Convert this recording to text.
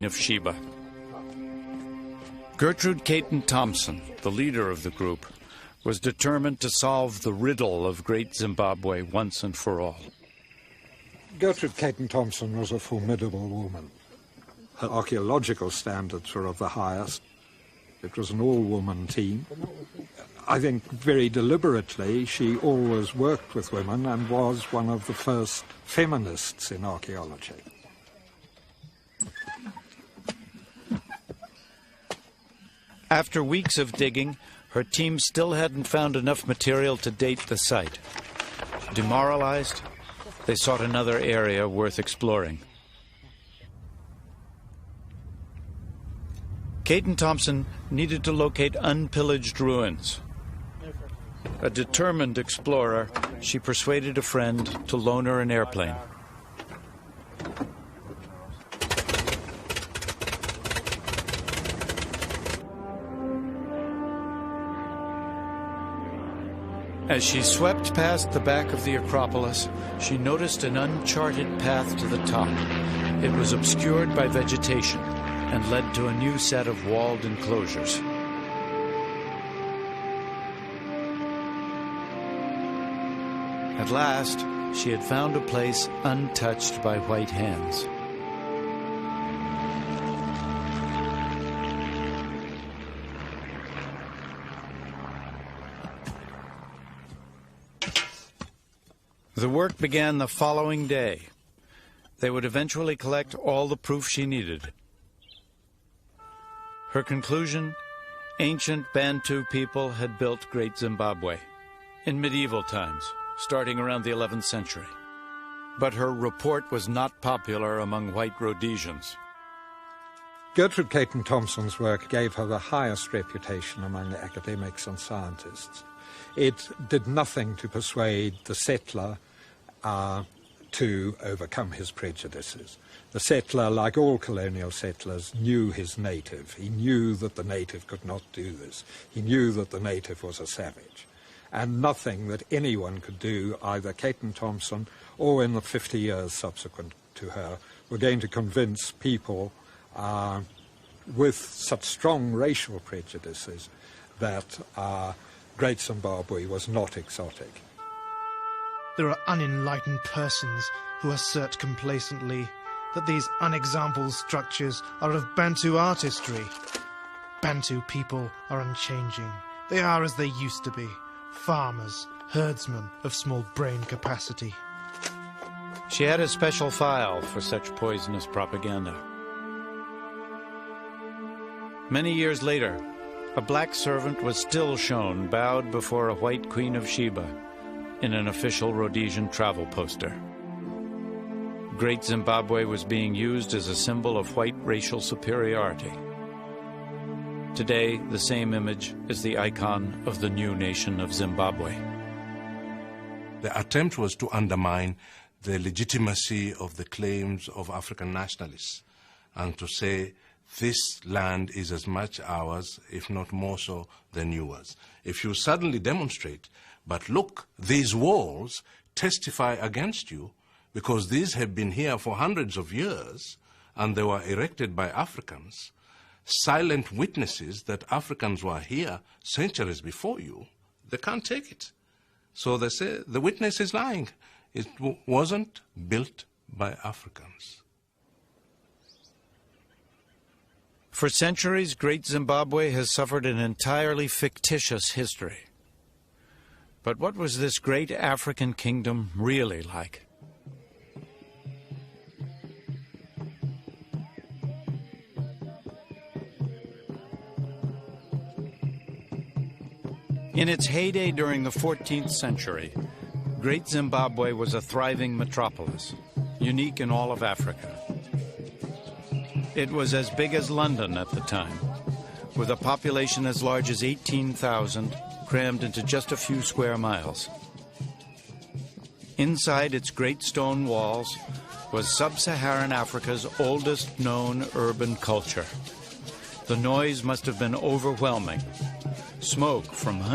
of Sheba. Gertrude Caton Thompson, the leader of the group, was determined to solve the riddle of Great Zimbabwe once and for all. Gertrude Caton Thompson was a formidable woman. Her archaeological standards were of the highest. It was an all-woman team. I think very deliberately she always worked with women and was one of the first feminists in archaeology. After weeks of digging, her team still hadn't found enough material to date the site. Demoralized, they sought another area worth exploring. Caton Thompson needed to locate unpillaged ruins. A determined explorer, she persuaded a friend to loan her an airplane. As she swept past the back of the Acropolis, she noticed an uncharted path to the top. It was obscured by vegetation and led to a new set of walled enclosures. At last, she had found a place untouched by white hands. The work began the following day. They would eventually collect all the proof she needed. Her conclusion: ancient Bantu people had built Great Zimbabwe in medieval times, starting around the 11th century. But her report was not popular among white Rhodesians. Gertrude Caton Thompson's work gave her the highest reputation among the academics and scientists. It did nothing to persuade the settler to overcome his prejudices. The settler, like all colonial settlers, knew his native. He knew that the native could not do this. He knew that the native was a savage. And nothing that anyone could do, either Caton Thompson or in the 50 years subsequent to her, were going to convince people with such strong racial prejudices that Great Zimbabwe was not exotic. There are unenlightened persons who assert complacently that these unexampled structures are of Bantu artistry. Bantu people are unchanging. They are as they used to be, farmers, herdsmen of small brain capacity. She had a special file for such poisonous propaganda. Many years later, a black servant was still shown bowed before a white queen of Sheba in an official Rhodesian travel poster. Great Zimbabwe was being used as a symbol of white racial superiority. Today, the same image is the icon of the new nation of Zimbabwe. The attempt was to undermine the legitimacy of the claims of African nationalists and to say this land is as much ours, if not more so, than yours. If you suddenly demonstrate, but look, these walls testify against you because these have been here for hundreds of years and they were erected by Africans, silent witnesses that Africans were here centuries before you, they can't take it. So they say the witness is lying. It wasn't built by Africans. For centuries, Great Zimbabwe has suffered an entirely fictitious history. But what was this great African kingdom really like? In its heyday during the 14th century, Great Zimbabwe was a thriving metropolis, unique in all of Africa. It was as big as London at the time, with a population as large as 18,000 crammed into just a few square miles. Inside its great stone walls was sub-Saharan Africa's oldest known urban culture. The noise must have been overwhelming. Smoke from hundreds